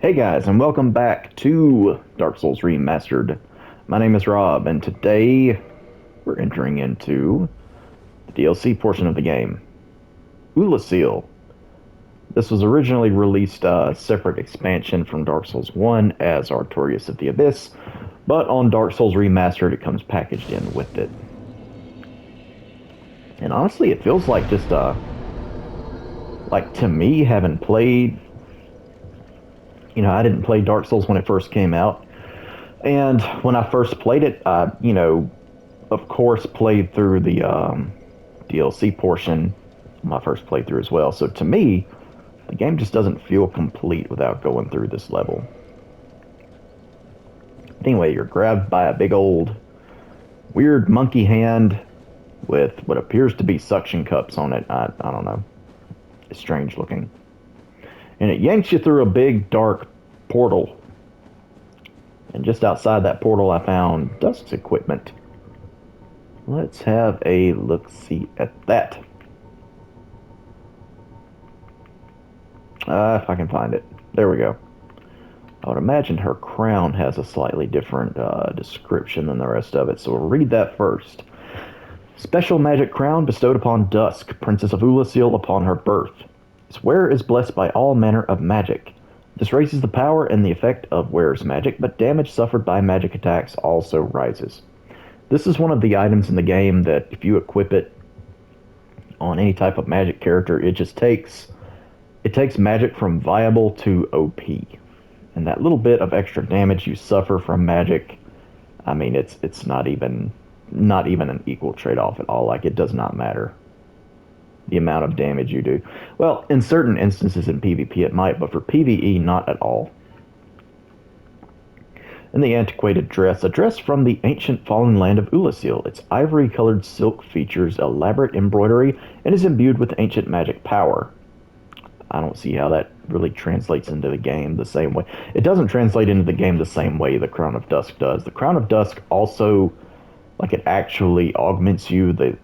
Hey guys, and welcome back to Dark Souls Remastered. My name is Rob, and today we're entering into the DLC portion of the game, Oolacile. This was originally released a separate expansion from Dark Souls 1 as Artorias of the Abyss, but on Dark Souls Remastered it comes packaged in with it. And honestly, it feels like just, like to me, having played, I didn't play Dark Souls when it first came out. And when I first played it, I, of course, played through the DLC portion, my first playthrough as well. So to me, the game just doesn't feel complete without going through this level. Anyway, you're grabbed by a big old weird monkey hand with what appears to be suction cups on it. I don't know. It's strange looking. And it yanks you through a big dark portal. And just outside that portal, I found Dusk's equipment. Let's have a look-see at that. If I can find it. There we go. I would imagine her crown has a slightly different description than the rest of it, so we'll read that first. Special magic crown bestowed upon Dusk, Princess of Oolacile, upon her birth. This wearer is blessed by all manner of magic. This raises the power and the effect of wearer's magic, but damage suffered by magic attacks also rises. This is one of the items in the game that if you equip it on any type of magic character, it takes magic from viable to OP. And that little bit of extra damage you suffer from magic, I mean, it's not even an equal trade-off at all. Like, it does not matter the amount of damage you do. Well, in certain instances in PvP it might, but for PvE, not at all. And the antiquated dress, a dress from the ancient fallen land of Oolacile. Its ivory-colored silk features elaborate embroidery and is imbued with ancient magic power. I don't see how that really translates into the game the same way. It doesn't translate into the game the same way the Crown of Dusk does. The Crown of Dusk also, like, it actually augments you. The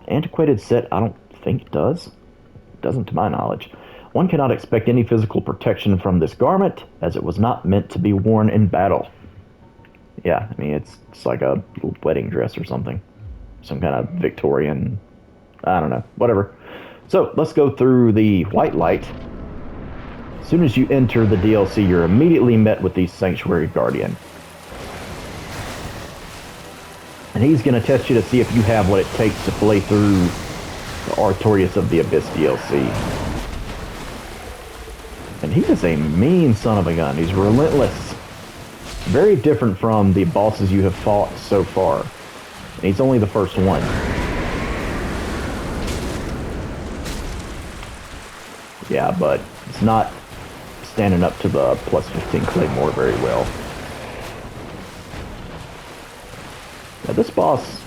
antiquated set, I don't think it does. It doesn't to my knowledge. One cannot expect any physical protection from this garment, as it was not meant to be worn in battle. Yeah, I mean, it's like a little wedding dress or something. Some kind of Victorian, I don't know, whatever. So, let's go through the white light. As soon as you enter the DLC, you're immediately met with the Sanctuary Guardian. And he's going to test you to see if you have what it takes to play through the Artorias of the Abyss DLC. And he is a mean son of a gun. He's relentless. Very different from the bosses you have fought so far. And he's only the first one. Yeah, but it's not standing up to the plus 15 Claymore very well. Now, this boss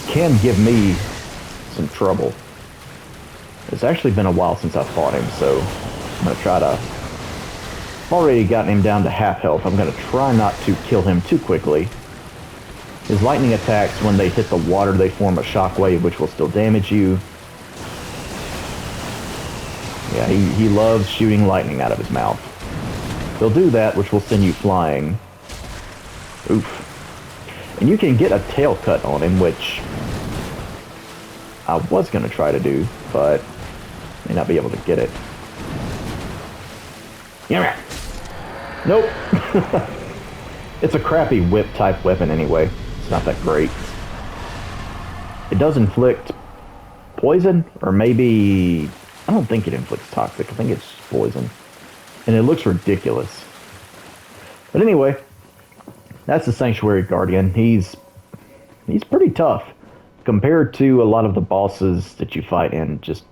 can give me some trouble. It's actually been a while since I fought him, so I'm going to try to... I've already gotten him down to half health. I'm going to try not to kill him too quickly. His lightning attacks, when they hit the water, they form a shockwave, which will still damage you. Yeah, he loves shooting lightning out of his mouth. They'll do that, which will send you flying. Oof. And you can get a tail cut on him, which I was going to try to do, but may not be able to get it. Yeah. Nope. It's a crappy whip-type weapon anyway. It's not that great. It does inflict poison, or maybe... I don't think it inflicts toxic. I think it's poison. And it looks ridiculous. But anyway, that's the Sanctuary Guardian. He's pretty tough compared to a lot of the bosses that you fight in just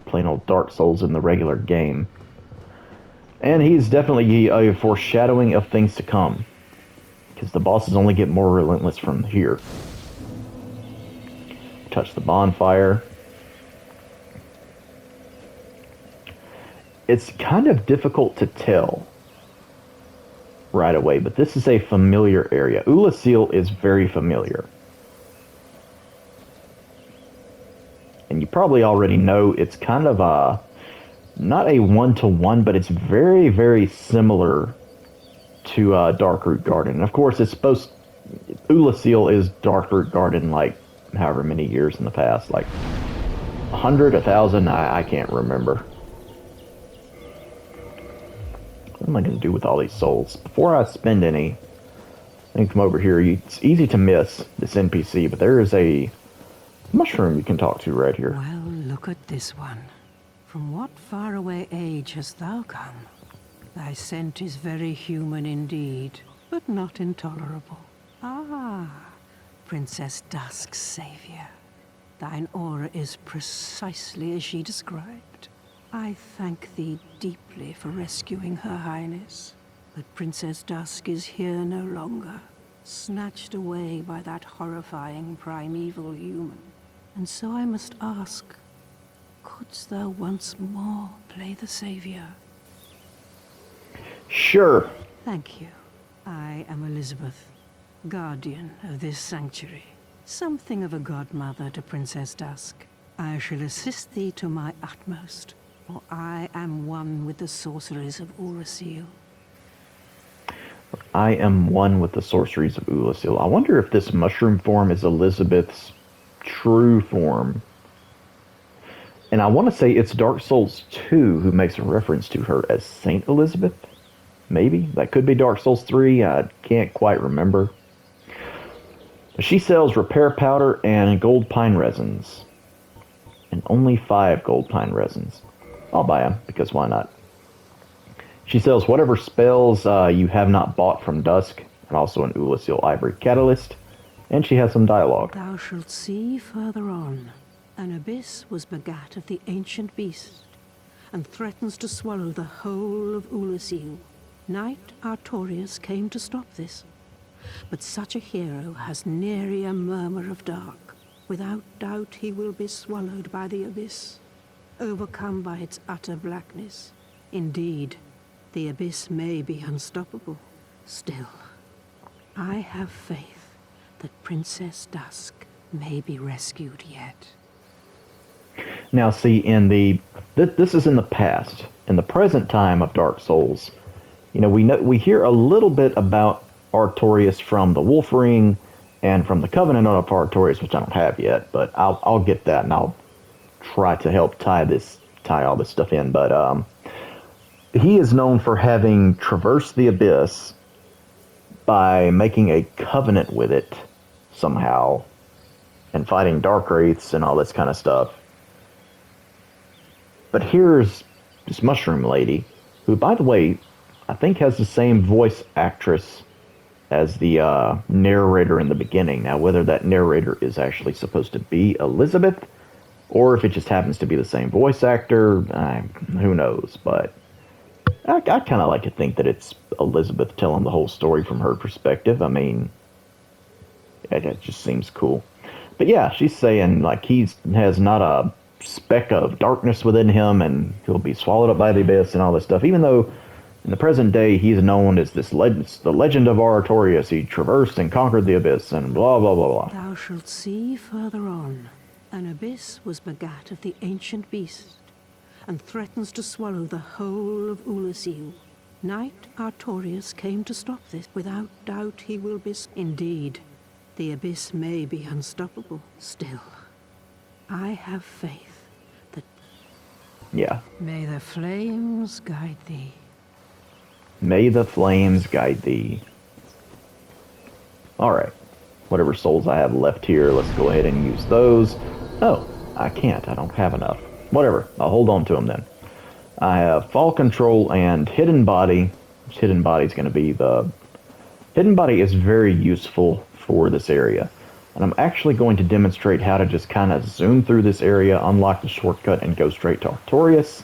plain old Dark Souls in the regular game. And he's definitely a foreshadowing of things to come, because the bosses only get more relentless from here. Touch the bonfire. It's kind of difficult to tell right away, but this is a familiar area. Oolacile is very familiar. And you probably already know it's kind of a not a one-to-one, but it's very, very similar to Darkroot Garden. And of course, it's supposed Oolacile is Darkroot Garden like however many years in the past, like 100, 1,000, I can't remember. What am I going to do with all these souls? Before I spend any, I can come over here. It's easy to miss this NPC, but there is a mushroom you can talk to right here. Well, look at this one. From what faraway age hast thou come? Thy scent is very human indeed, but not intolerable. Ah, Princess Dusk's savior. Thine aura is precisely as she described. I thank thee deeply for rescuing Her Highness. But Princess Dusk is here no longer, snatched away by that horrifying primeval human. And so I must ask, couldst thou once more play the savior? Sure. Thank you. I am Elizabeth, guardian of this sanctuary. Something of a godmother to Princess Dusk. I shall assist thee to my utmost, for I am one with the sorceries of Oolacile. I am one with the sorceries of Oolacile. I wonder if this mushroom form is Elizabeth's true form. And I want to say it's Dark Souls 2 who makes a reference to her as Saint Elizabeth. Maybe. That could be Dark Souls 3. I can't quite remember. She sells repair powder and gold pine resins. And only 5 gold pine resins. I'll buy them, because why not? She sells whatever spells you have not bought from Dusk, and also an Oolacile Ivory Catalyst. And she has some dialogue. Thou shalt see further on. An abyss was begat of the ancient beast, and threatens to swallow the whole of Oolacile. Knight Artorias came to stop this, but such a hero has nary a murmur of dark. Without doubt he will be swallowed by the abyss, overcome by its utter blackness. Indeed, the abyss may be unstoppable. Still, I have faith that Princess Dusk may be rescued yet. Now see, this is in the past. In the present time of Dark Souls, we hear a little bit about Artorias from the Wolf Ring and from the Covenant of Artorias, which I don't have yet, but I'll get that and I'll try to help tie all this stuff in. But he is known for having traversed the abyss by making a covenant with it somehow and fighting dark wraiths and all this kind of stuff. But here's this mushroom lady, who, by the way, I think has the same voice actress as the narrator in the beginning. Now, whether that narrator is actually supposed to be Elizabeth, or if it just happens to be the same voice actor, who knows. But I kind of like to think that it's Elizabeth telling the whole story from her perspective. I mean, it just seems cool. But yeah, she's saying, like, he has not a speck of darkness within him, and he'll be swallowed up by the abyss and all this stuff, even though in the present day he's known as the legend of Artorias. He traversed and conquered the abyss and blah blah blah blah. Thou shalt see further on. An abyss was begat of the ancient beast, and threatens to swallow the whole of Oolacile. Knight Artorias came to stop this. Without doubt he will be... Indeed, the abyss may be unstoppable. Still, I have faith that... Yeah. May the flames guide thee. May the flames guide thee. Alright. Whatever souls I have left here, let's go ahead and use those. Oh, I can't. I don't have enough. Whatever. I'll hold on to them then. I have Fall Control and Hidden Body. Hidden Body is going to be the... Hidden Body is very useful for this area. And I'm actually going to demonstrate how to just kind of zoom through this area, unlock the shortcut, and go straight to Artorias.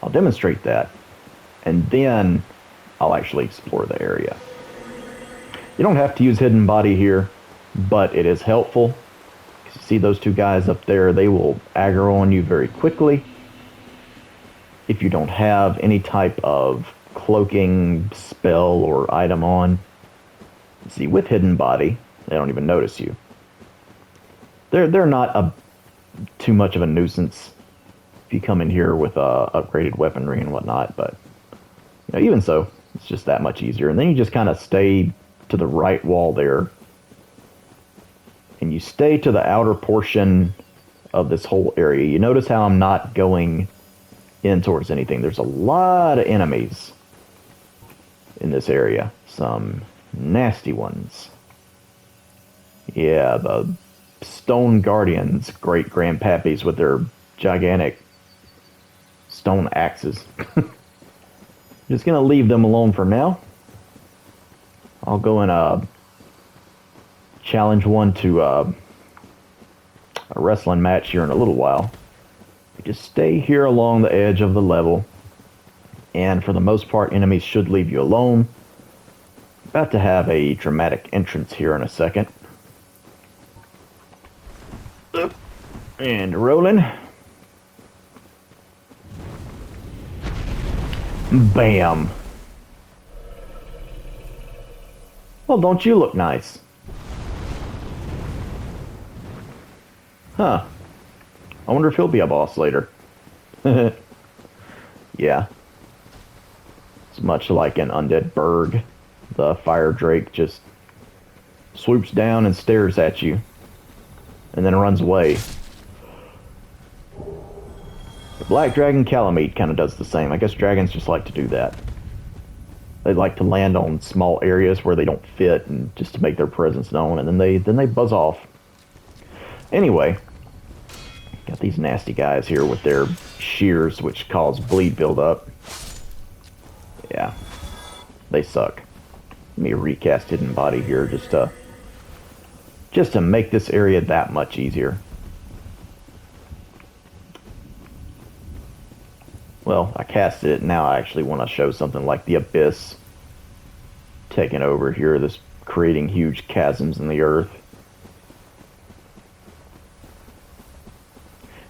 I'll demonstrate that. And then I'll actually explore the area. You don't have to use Hidden Body here, but it is helpful. You see those two guys up there? They will aggro on you very quickly. If you don't have any type of cloaking spell or item on. See, with Hidden Body, they don't even notice you. They're not too much of a nuisance. if you come in here with upgraded weaponry and whatnot, but you know, even so, it's just that much easier. And then you just kind of stay to the right wall there, and you stay to the outer portion of this whole area. You notice how I'm not going in towards anything. There's a lot of enemies in this area. Some nasty ones. Yeah, the stone guardians, great grandpappies with their gigantic stone axes. Just gonna leave them alone for now. I'll go and challenge one to a wrestling match here in a little while. Just stay here along the edge of the level, and for the most part, enemies should leave you alone. About to have a dramatic entrance here in a second. Up and rolling. Bam. Well, don't you look nice? Huh. I wonder if he'll be a boss later. Yeah. It's much like an undead berg. The fire drake just swoops down and stares at you, and then runs away. The black dragon calamite kind of does the same. I guess dragons just like to do that. They like to land on small areas where they don't fit, and just to make their presence known, and then they buzz off. Anyway, got these nasty guys here with their shears, which cause bleed buildup. Yeah, they suck. Let me recast hidden body here just to make this area that much easier. Well, I casted it. Now I actually want to show something like the abyss taking over here, this creating huge chasms in the earth.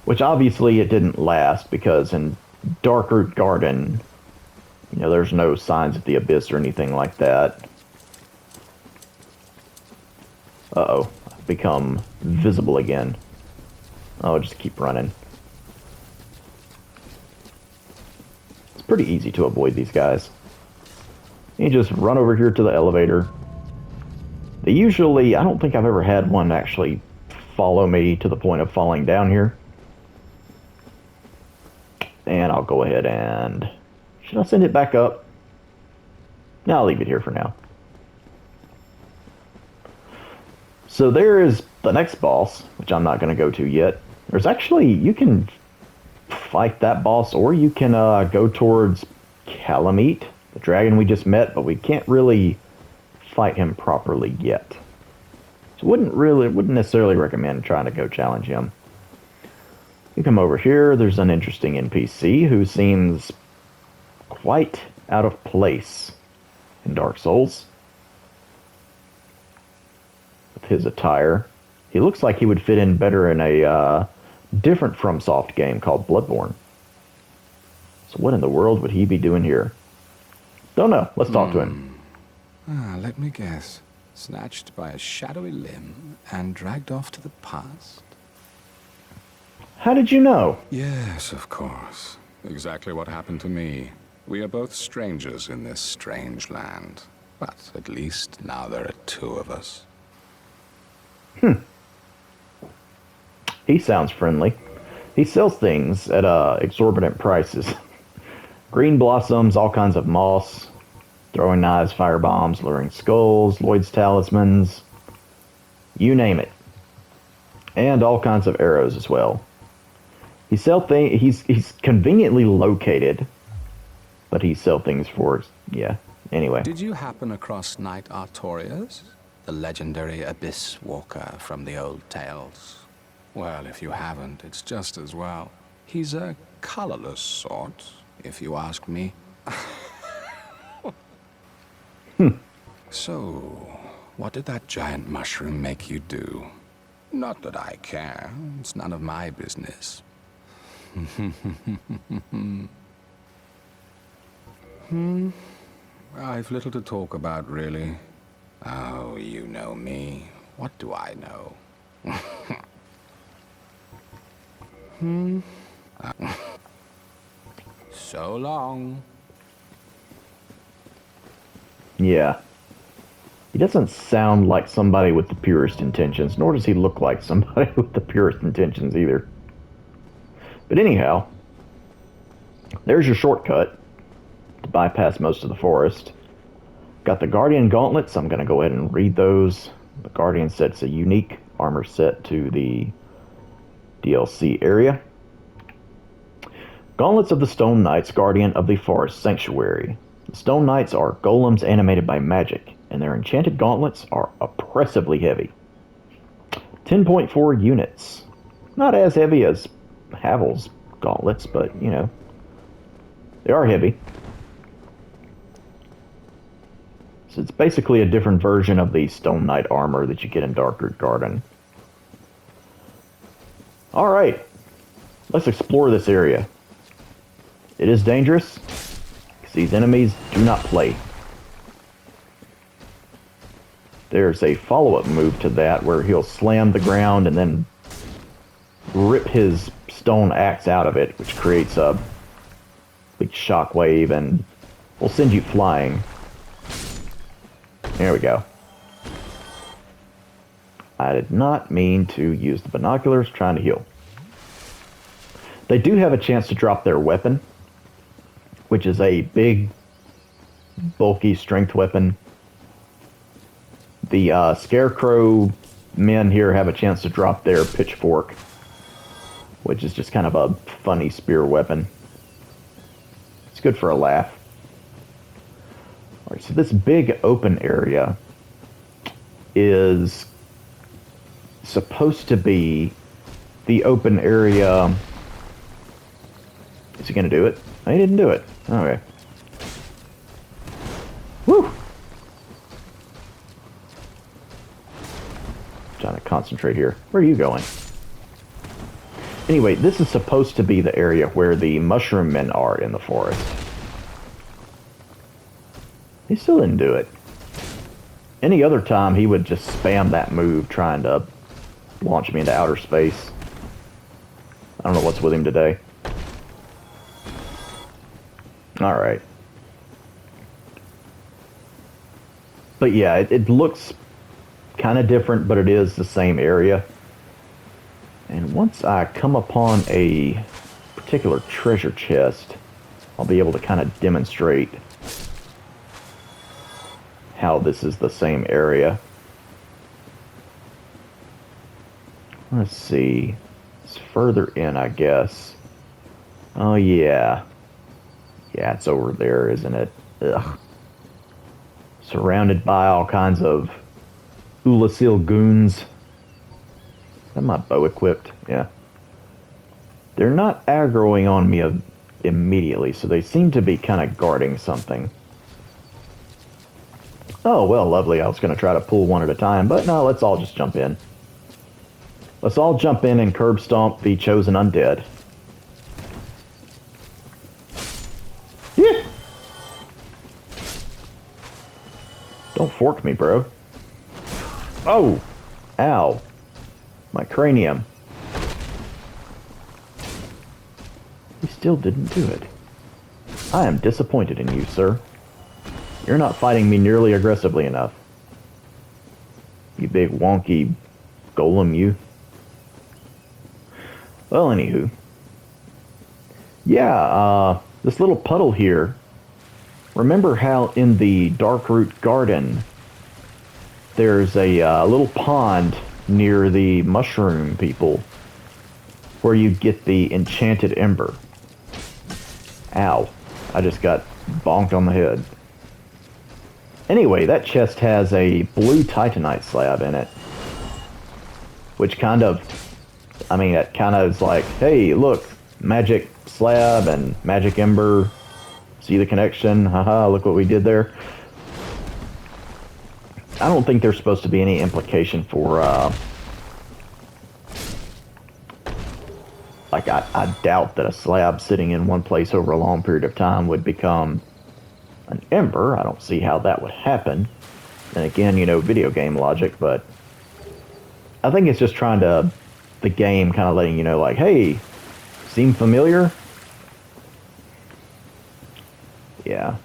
Which obviously it didn't last, because in Darker Garden, you know, there's no signs of the abyss or anything like that. Uh-oh, I've become visible again. Oh, just keep running. It's pretty easy to avoid these guys. You just run over here to the elevator. They usually, I don't think I've ever had one actually follow me to the point of falling down here. And I'll go ahead and... should I send it back up? No, I'll leave it here for now. So there is the next boss, which I'm not going to go to yet. There's actually, you can fight that boss, or you can go towards Calamite, the dragon we just met, but we can't really fight him properly yet. So wouldn't necessarily recommend trying to go challenge him. You come over here, there's an interesting NPC who seems quite out of place in Dark Souls. With his attire. He looks like he would fit in better in a different FromSoft game called Bloodborne. So what in the world would he be doing here? Don't know. Let's talk to him. Let me guess. Snatched by a shadowy limb and dragged off to the past? How did you know? Yes, of course. Exactly what happened to me. We are both strangers in this strange land. But at least now there are two of us. He sounds friendly. He sells things at exorbitant prices. Green blossoms, all kinds of moss, throwing knives, fire bombs, luring skulls, Lloyd's talismans, you name it. And all kinds of arrows as well. He sells things. He's conveniently located, but he sells things for, yeah. Anyway. Did you happen across Knight Artorias? The legendary abyss walker from the old tales? Well, if you haven't, it's just as well. He's a colorless sort, if you ask me. So, what did that giant mushroom make you do? Not that I care. It's none of my business. I've little to talk about, really. Oh, you know me. What do I know? So long. Yeah. He doesn't sound like somebody with the purest intentions, nor does he look like somebody with the purest intentions either. But anyhow, there's your shortcut to bypass most of the forest. Got the Guardian gauntlets. I'm going to go ahead and read those. The Guardian set's a unique armor set to the DLC area. Gauntlets of the Stone Knights, Guardian of the Forest Sanctuary. The Stone Knights are golems animated by magic, and their enchanted gauntlets are oppressively heavy. 10.4 units. Not as heavy as Havel's gauntlets, but, you know, they are heavy. So it's basically a different version of the Stone Knight armor that you get in Darkroot Garden. Alright, let's explore this area. It is dangerous, because these enemies do not play. There's a follow-up move to that where he'll slam the ground and then rip his stone axe out of it, which creates a big shockwave and will send you flying. There we go. I did not mean to use the binoculars trying to heal. They do have a chance to drop their weapon, which is a big, bulky strength weapon. The Scarecrow men here have a chance to drop their pitchfork, which is just kind of a funny spear weapon. It's good for a laugh. Alright, so this big open area is supposed to be the open area. Is he going to do it? Oh, he didn't do it. Okay. Woo! Trying to concentrate here. Where are you going? Anyway, this is supposed to be the area where the mushroom men are in the forest. He still didn't do it. Any other time, he would just spam that move trying to launch me into outer space. I don't know what's with him today. Alright. But yeah, it looks kind of different, but it is the same area. And once I come upon a particular treasure chest, I'll be able to kind of demonstrate how this is the same area. Let's see. It's further in, I guess. Oh, yeah. Yeah, it's over there, isn't it? Ugh. Surrounded by all kinds of Oolacile goons. Is that my bow equipped? Yeah. They're not aggroing on me immediately, so they seem to be kind of guarding something. Oh, well, lovely. I was going to try to pull one at a time, but no, let's all just jump in. Let's all jump in and curb stomp the chosen undead. Yeah. Don't fork me, bro. Oh! Ow. My cranium. He still didn't do it. I am disappointed in you, sir. You're not fighting me nearly aggressively enough. You big wonky golem, you. Well, anywho. Yeah, this little puddle here. Remember how in the Darkroot Garden there's a little pond near the mushroom people where you get the enchanted ember. Ow. I just got bonked on the head. Anyway, that chest has a blue titanite slab in it. Which kind of, I mean, it kind of is like, hey, look, magic slab and magic ember. See the connection? Haha, look what we did there. I don't think there's supposed to be any implication for, like, I doubt that a slab sitting in one place over a long period of time would become an ember. I don't see how that would happen. And again, you know, video game logic, but I think it's just trying to, the game kind of letting you know, like, hey, seem familiar? Yeah.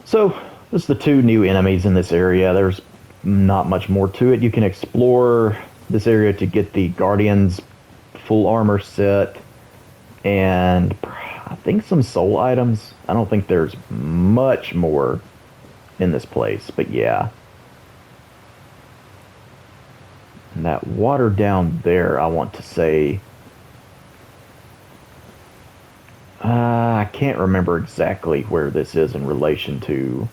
So, there's the two new enemies in this area. There's not much more to it. You can explore this area to get the Guardian's full armor set and I think some soul items. I don't think there's much more in this place, but yeah. And that water down there, I want to say... I can't remember exactly where this is in relation to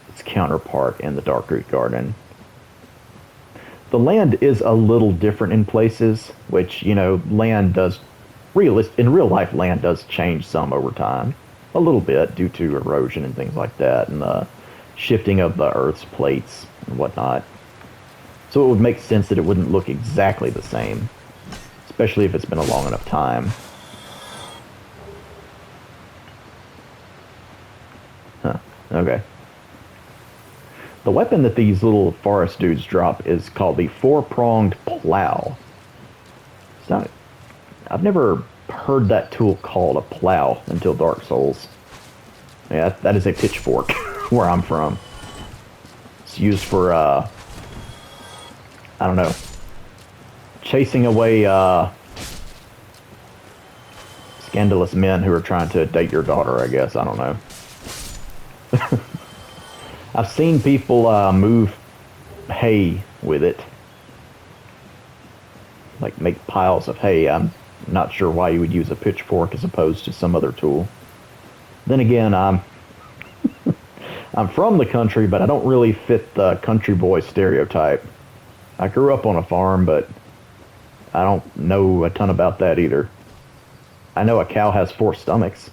its counterpart in the Darkroot Garden. The land is a little different in places, which, you know, land does... in real life, land does change some over time. A little bit, due to erosion and things like that, and the shifting of the Earth's plates and whatnot. So it would make sense that it wouldn't look exactly the same, especially if it's been a long enough time. Huh, okay. The weapon that these little forest dudes drop is called the four-pronged plow. It's not... I've never heard that tool called a plow until Dark Souls. Yeah, that is a pitchfork where I'm from. It's used for, I don't know, chasing away, scandalous men who are trying to date your daughter, I guess. I don't know. I've seen people move hay with it. Like make piles of hay. I'm not sure why you would use a pitchfork as opposed to some other tool. Then again, I'm from the country, but I don't really fit the country boy stereotype. I grew up on a farm, but I don't know a ton about that either. I know a cow has 4 stomachs.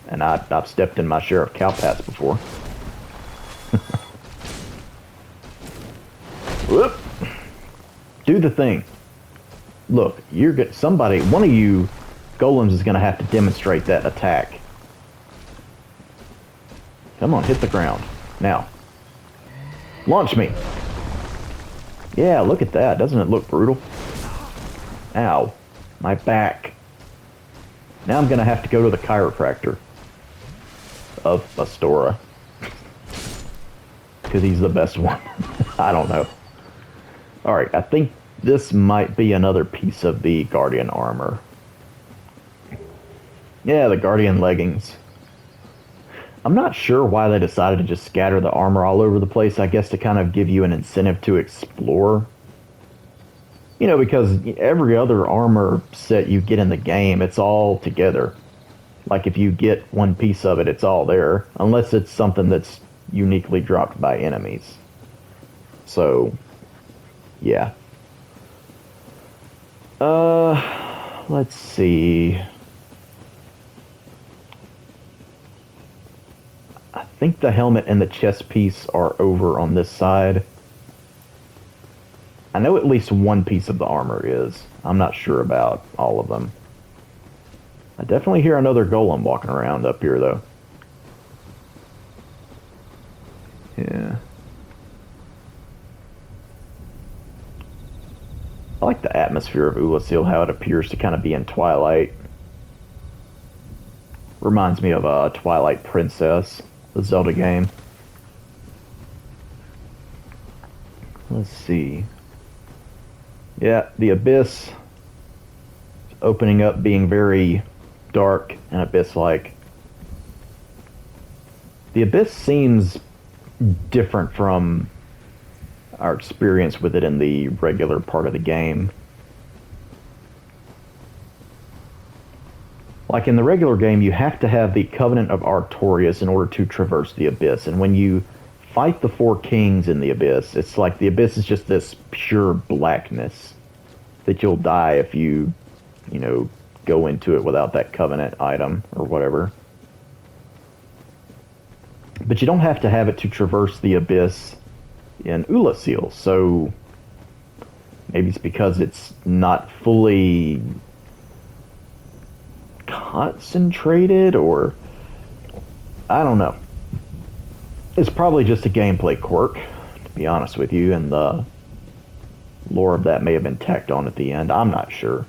And I've stepped in my share of cow pats before. Whoop! Do the thing. Look, you're good. One of you golems is going to have to demonstrate that attack. Come on, hit the ground. Now. Launch me. Yeah, look at that. Doesn't it look brutal? Ow. My back. Now I'm going to have to go to the chiropractor of Astora. Because he's the best one. I don't know. Alright, I think this might be another piece of the Guardian armor. Yeah, the Guardian leggings. I'm not sure why they decided to just scatter the armor all over the place. I guess to kind of give you an incentive to explore. You know, because every other armor set you get in the game, it's all together. Like if you get one piece of it, it's all there. Unless it's something that's uniquely dropped by enemies. So, yeah. Let's see. I think the helmet and the chest piece are over on this side. I know at least one piece of the armor is. I'm not sure about all of them. I definitely hear another golem walking around up here, though. Yeah. I like the atmosphere of Oolacile, how it appears to kind of be in Twilight. Reminds me of Twilight Princess, the Zelda game. Let's see. Yeah, the Abyss opening up, being very dark and Abyss-like. The Abyss seems different from our experience with it in the regular part of the game. Like in the regular game, you have to have the Covenant of Artorias in order to traverse the Abyss. And when you fight the 4 kings in the Abyss, it's like the Abyss is just this pure blackness that you'll die if you know, go into it without that Covenant item or whatever. But you don't have to have it to traverse the Abyss in Oolacile, so maybe it's because it's not fully concentrated, or I don't know. It's probably just a gameplay quirk, to be honest with you, and the lore of that may have been tacked on at the end. I'm not sure.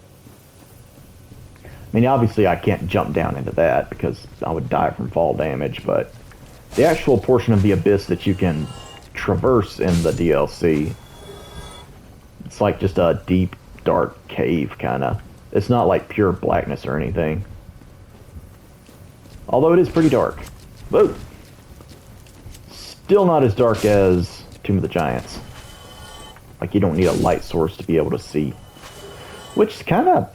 I mean, obviously I can't jump down into that because I would die from fall damage, but the actual portion of the abyss that you can traverse in the DLC, it's like just a deep, dark cave, kind of. It's not like pure blackness or anything. Although it is pretty dark. Whoa! Still not as dark as Tomb of the Giants. Like, you don't need a light source to be able to see. Which is kind of...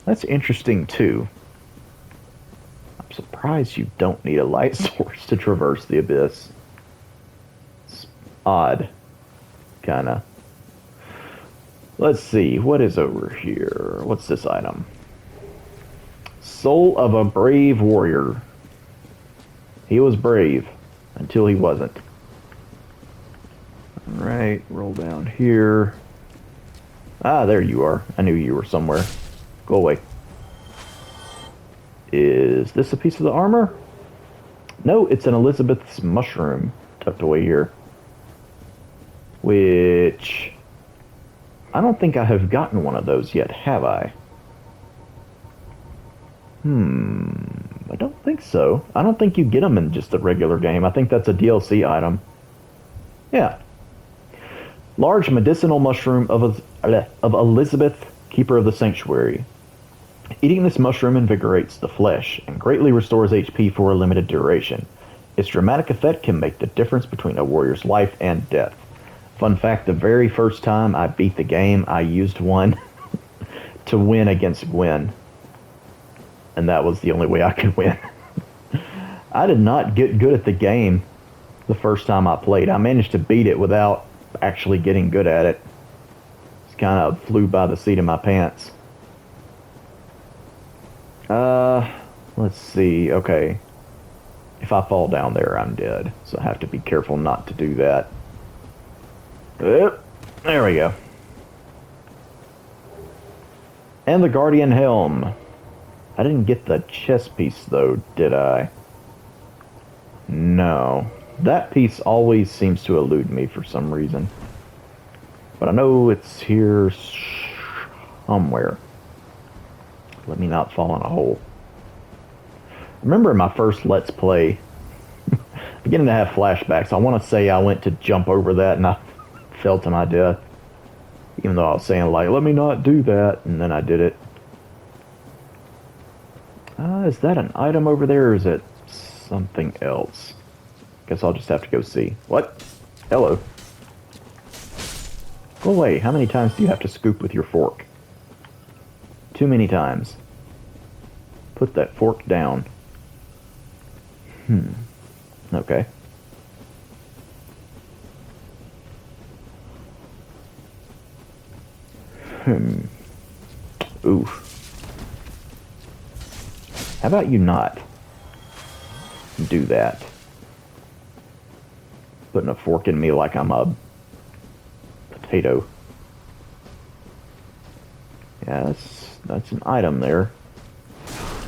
That's interesting, too. I'm surprised you don't need a light source to traverse the abyss. It's odd. Kind of. Let's see. What is over here? What's this item? Soul of a brave warrior. He was brave until he wasn't. Alright, roll down here. Ah, there you are. I knew you were somewhere. Go away. Is this a piece of the armor? No, it's an Elizabeth's mushroom tucked away here. Which... I don't think I have gotten one of those yet, have I? I don't think so. I don't think you get them in just the regular game. I think that's a DLC item. Yeah. Large medicinal mushroom of Elizabeth, Keeper of the Sanctuary. Eating this mushroom invigorates the flesh and greatly restores HP for a limited duration. Its dramatic effect can make the difference between a warrior's life and death. Fun fact, the very first time I beat the game, I used one to win against Gwen. And that was the only way I could win. I did not get good at the game the first time I played. I managed to beat it without actually getting good at it. Just kind of flew by the seat of my pants. Let's see. Okay. If I fall down there, I'm dead. So I have to be careful not to do that. Yep. There we go. And the Guardian helm. I didn't get the chest piece, though, did I? No. That piece always seems to elude me for some reason. But I know it's here somewhere. Let me not fall in a hole. I remember in my first Let's Play, beginning to have flashbacks. I want to say I went to jump over that and I fell to my death. Even though I was saying, like, let me not do that. And then I did it. Is that an item over there, or is it something else? Guess I'll just have to go see. What? Hello. Go away. How many times do you have to scoop with your fork? Too many times. Put that fork down. Okay. Ooh. How about you not do that? Putting a fork in me like I'm a potato. Yeah, that's an item there.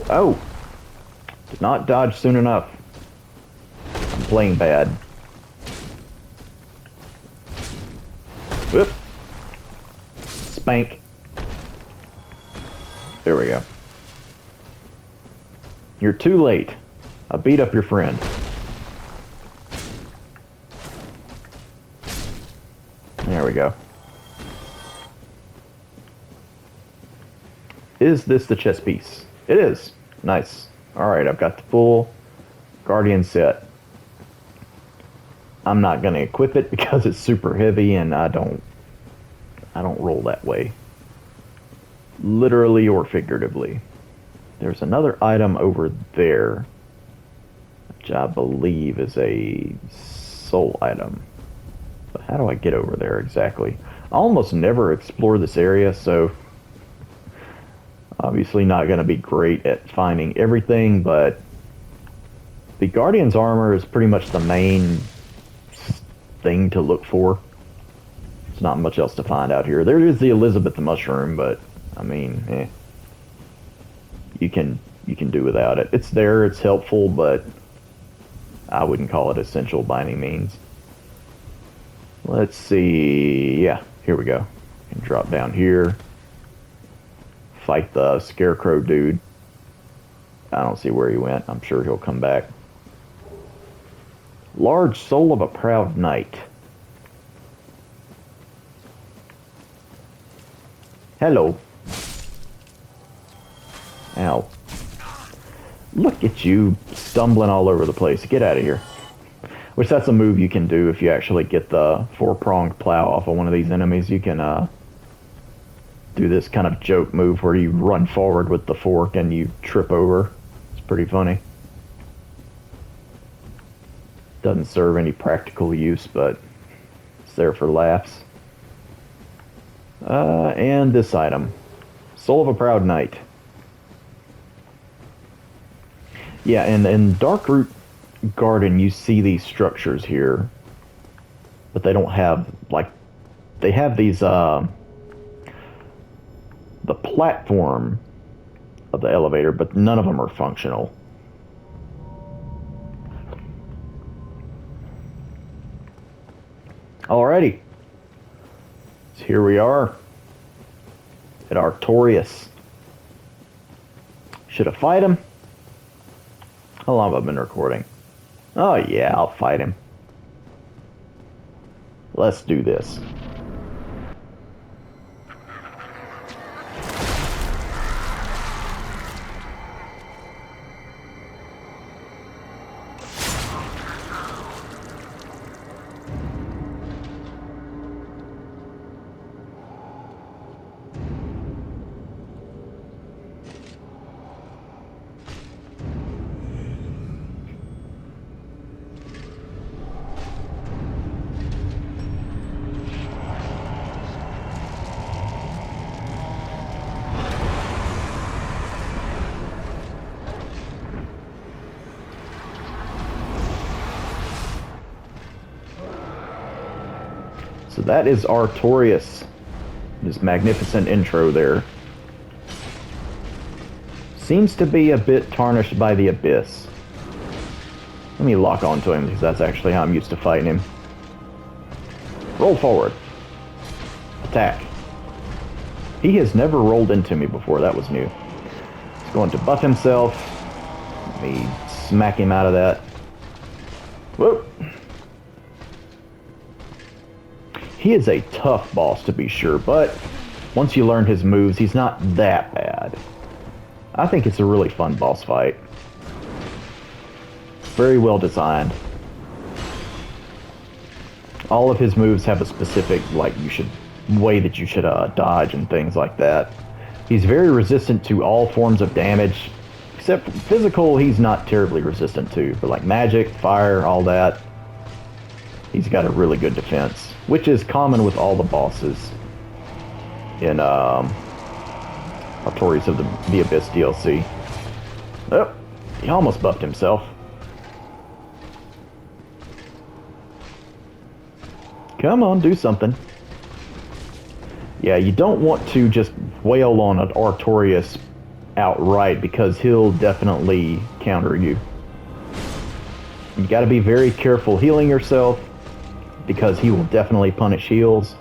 Oh! Did not dodge soon enough. I'm playing bad. Whoop! Spank. There we go. You're too late. I beat up your friend. There we go. Is this the chess piece? It is. Nice. Alright, I've got the full Guardian set. I'm not going to equip it because it's super heavy and I don't roll that way. Literally or figuratively. There's another item over there, which I believe is a soul item. But how do I get over there exactly? I almost never explore this area, so obviously not going to be great at finding everything, but the Guardian's armor is pretty much the main thing to look for. There's not much else to find out here. There is the Elizabeth mushroom, but I mean, you can do without it. It's there, it's helpful, but I wouldn't call it essential by any means. Let's see. Yeah, here we go. Can drop down here. fight the scarecrow dude. I don't see where he went. I'm sure he'll come back. Large soul of a proud knight. Hello. Ow. Look at you stumbling all over the place. Get out of here. Which that's a move you can do if you actually get the four-pronged plow off of one of these enemies. You can do this kind of joke move where you run forward with the fork and you trip over. It's pretty funny. Doesn't serve any practical use, but it's there for laughs. And this item. Soul of a Proud Knight. Yeah, and in Darkroot Garden, you see these structures here. But they don't have, like, they have these, the platform of the elevator, but none of them are functional. Alrighty. So here we are at Artorias. Should I fight him? How long have I been recording? Oh yeah, I'll fight him. Let's do this. So that is Artorias. His magnificent intro there. Seems to be a bit tarnished by the Abyss. Let me lock onto him because that's actually how I'm used to fighting him. Roll forward. Attack. He has never rolled into me before. That was new. He's going to buff himself. Let me smack him out of that. Whoop. He is a tough boss to be sure, but once you learn his moves, he's not that bad. I think it's a really fun boss fight. Very well designed. All of his moves have a specific, way that you should dodge and things like that. He's very resistant to all forms of damage, except physical he's not terribly resistant to, but like magic, fire, all that. He's got a really good defense, which is common with all the bosses in Artorias of the Abyss DLC. Oh, he almost buffed himself. Come on, do something. Yeah, you don't want to just wail on an Artorias outright because he'll definitely counter you. You gotta be very careful healing yourself because he will definitely punish heals.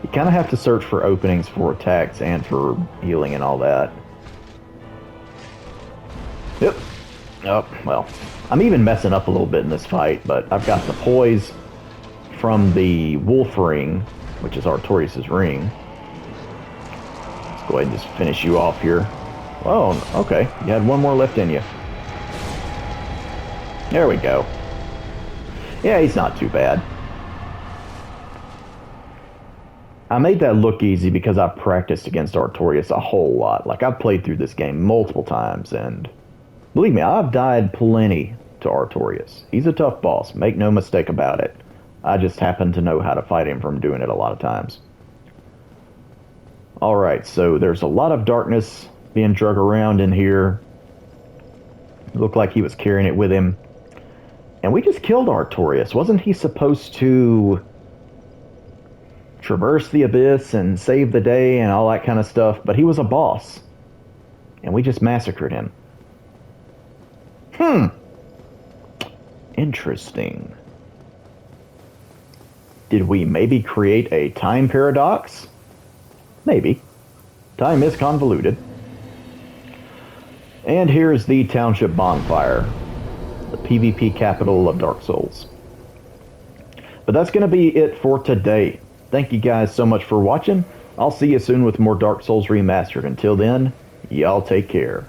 You kind of have to search for openings for attacks and for healing and all that. Yep. Oh, well. I'm even messing up a little bit in this fight, but I've got the poise from the Wolf Ring, which is Artorias' ring. Let's go ahead and just finish you off here. Oh, okay. You had one more left in you. There we go. Yeah, he's not too bad. I made that look easy because I've practiced against Artorias a whole lot. Like, I've played through this game multiple times, and believe me, I've died plenty to Artorias. He's a tough boss, make no mistake about it. I just happen to know how to fight him from doing it a lot of times. Alright, so there's a lot of darkness being drug around in here. It looked like he was carrying it with him. And we just killed Artorias. Wasn't he supposed to traverse the Abyss and save the day and all that kind of stuff? But he was a boss. And we just massacred him. Interesting. Did we maybe create a time paradox? Maybe. Time is convoluted. And here's the Township Bonfire, the PvP capital of Dark Souls. But that's going to be it for today. Thank you guys so much for watching. I'll see you soon with more Dark Souls Remastered. Until then, y'all take care.